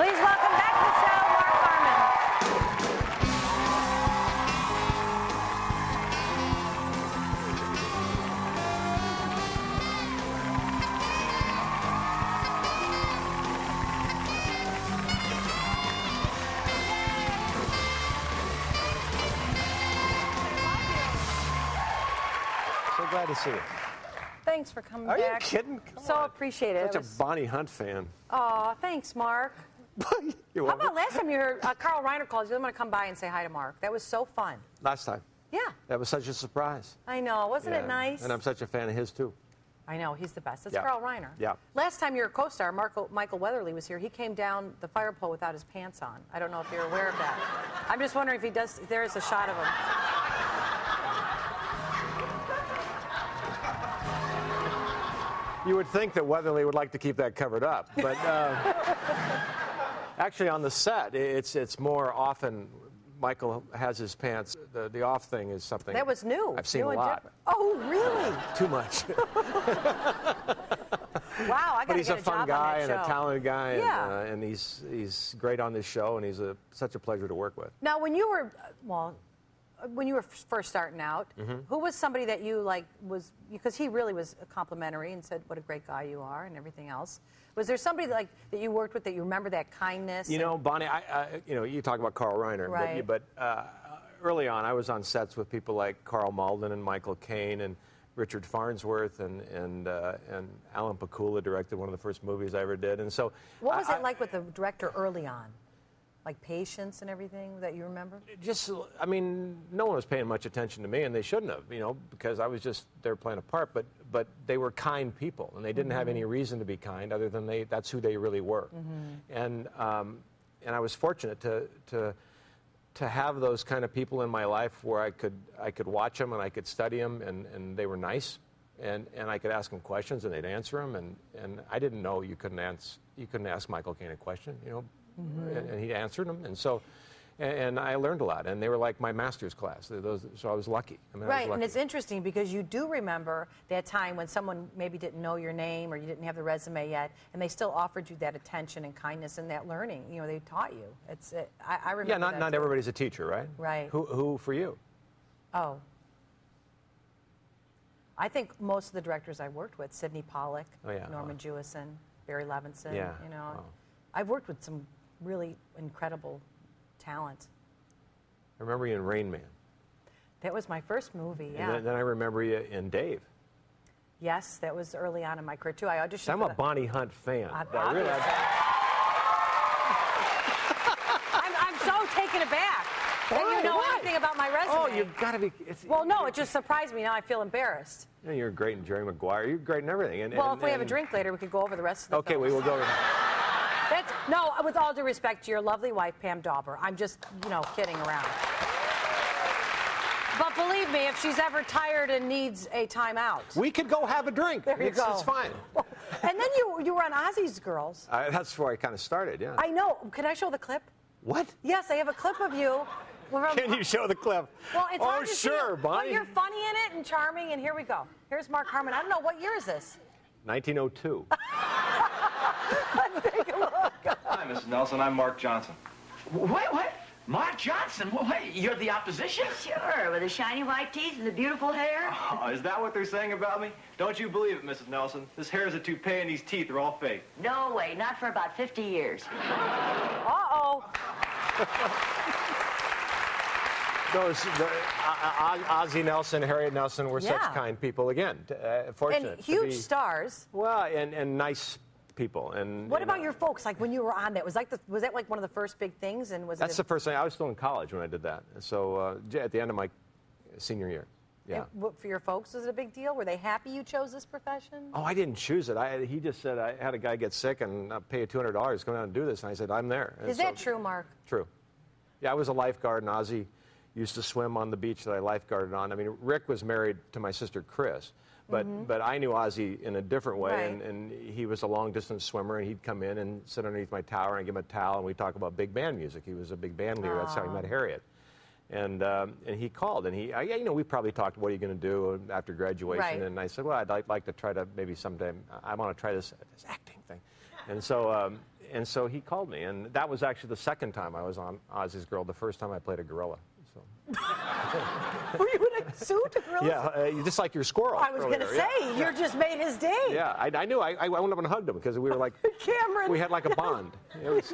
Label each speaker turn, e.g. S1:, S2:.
S1: Please welcome back to the show, Mark Harmon.
S2: So glad to see you.
S1: Thanks for coming
S2: Are you
S1: back.
S2: kidding? Come
S1: So
S2: on.
S1: appreciate it.
S2: Such a Bonnie Hunt fan.
S1: Aw, thanks, Mark.
S2: You're
S1: How
S2: welcome.
S1: about last time you heard Carl Reiner called you? I'm going to come by and say hi to Mark. That was so fun.
S2: Last time.
S1: Yeah,
S2: That was such a surprise.
S1: I know. Wasn't
S2: Yeah.
S1: it nice?
S2: And I'm such a fan of his, too.
S1: I know. He's the best. It's
S2: Yeah.
S1: Carl Reiner.
S2: Yeah.
S1: Last time your co-star, Michael Weatherly, was here, he came down the fire pole without his pants on. I don't know if you're aware of that. I'm just wondering if he does. If there is a shot of him.
S2: You would think that Weatherly would like to keep that covered up, but actually on the set, it's more often Michael has his pants. The off thing is something
S1: That was new.
S2: I've seen
S1: New
S2: a
S1: and
S2: lot.
S1: different. Oh, really?
S2: Too much.
S1: Wow, I got
S2: But
S1: to
S2: he's
S1: get
S2: a
S1: a
S2: fun
S1: job
S2: guy
S1: on
S2: and
S1: that
S2: a
S1: show.
S2: talented guy,
S1: Yeah.
S2: and he's great on this show, and he's such a pleasure to work with.
S1: Now, when you were, when you were first starting out, who was somebody that you was, because he really was complimentary and said what a great guy you are and everything else. Was there somebody that you worked with that you remember that kindness?
S2: You know, Bonnie, you talk about Carl Reiner,
S1: Right.
S2: but early on, I was on sets with people like Carl Malden and Michael Caine and Richard Farnsworth and Alan Pakula directed one of the first movies I ever did, and so.
S1: What was it like with the director early on? Like patience and everything that you remember?
S2: I mean, no one was paying much attention to me, and they shouldn't have, because I was just there playing a part. But they were kind people, and they didn't have any reason to be kind other than that's who they really were. And I was fortunate to have those kind of people in my life where I could watch them and I could study them, and they were nice, and I could ask them questions and they'd answer them, and I didn't know you couldn't ask Michael Caine a question, and he answered them, and so. And I learned a lot, and they were like my master's class. So I was lucky. I was
S1: Right, and
S2: lucky.
S1: it's interesting because you do remember that time when someone maybe didn't know your name or you didn't have the resume yet, and they still offered you that attention and kindness and that learning. They taught you. I remember.
S2: Yeah,
S1: that
S2: not
S1: too.
S2: everybody's a teacher, right?
S1: Right.
S2: Who for you?
S1: Oh. I think most of the directors I worked with, Sidney Pollack,
S2: Oh, yeah.
S1: Norman Jewison, Barry Levinson.
S2: Yeah. Wow.
S1: I've worked with some really incredible talent.
S2: I remember you in Rain Man.
S1: That was my first movie, yeah.
S2: And then I remember you in Dave.
S1: Yes, that was early on in my career, too. I auditioned
S2: So I'm
S1: for
S2: a
S1: the-
S2: Bonnie Hunt fan.
S1: Obviously. I'm so taken aback that you know anything about my resume.
S2: Oh, you've got to be.
S1: Well, no, it just surprised me. Now I feel embarrassed.
S2: You're great in Jerry Maguire. You're great in everything.
S1: Well, if we have a drink later, we could go over the rest of the
S2: Okay,
S1: films.
S2: we will go.
S1: No, with all due respect to your lovely wife, Pam Dauber. I'm just, kidding around. But believe me, if she's ever tired and needs a timeout.
S2: We could go have a drink.
S1: There you go.
S2: It's fine.
S1: And then you were on Ozzy's Girls.
S2: That's where I kind of started, yeah.
S1: I know. Can I show the clip?
S2: What?
S1: Yes, I have a clip of you.
S2: Can you show the clip?
S1: Well, it's hard to see
S2: sure,
S1: it,
S2: Bonnie.
S1: but you're funny in it and charming, and here we go. Here's Mark Harmon. I don't know, what year is this?
S2: 1902.
S1: Let's take a look.
S3: Hi, Mrs. Nelson. I'm Mark Johnson.
S4: What? Mark Johnson? What? You're the opposition?
S5: Sure, with the shiny white teeth and the beautiful hair.
S3: Oh, is that what they're saying about me? Don't you believe it, Mrs. Nelson? This hair is a toupee and these teeth are all fake.
S5: No way, not for about 50 years.
S1: Uh-oh.
S2: Ozzie Nelson, Harriet Nelson were such
S1: Yeah.
S2: kind people. Again, fortunate.
S1: And
S2: to
S1: huge
S2: be-
S1: stars.
S2: Well, and nice people. And
S1: What about your folks? Like when you were on that, was that like one of the first big things? And was
S2: That's
S1: it?
S2: the first thing. I was still in college when I did that. So at the end of my senior year. Yeah.
S1: For your folks, was it a big deal? Were they happy you chose this profession?
S2: Oh, I didn't choose it. He just said, I had a guy get sick and I'll pay you $200 to come down and do this. And I said, I'm there. And
S1: Is that true, Mark?
S2: True. Yeah, I was a lifeguard, and Ozzie used to swim on the beach that I lifeguarded on. I mean, Rick was married to my sister, Chris. But I knew Ozzie in a different way,
S1: Right.
S2: and he was a long-distance swimmer, and he'd come in and sit underneath my tower, and I'd give him a towel, and we'd talk about big band music. He was a big band leader. That's how he met Harriet. And he called, and we probably talked, what are you going to do after graduation?
S1: Right.
S2: And I said, well, I'd like to try to maybe sometime, I want to try this acting thing. And so And so he called me, and that was actually the second time I was on Ozzy's Girl. The first time I played a gorilla. So.
S1: Were you in a suit, a gorilla?
S2: Yeah, just like your squirrel.
S1: I was going to say, you just made his day.
S2: Yeah, I knew. I went up and hugged him because we were like,
S1: Cameron.
S2: we had like a bond. It was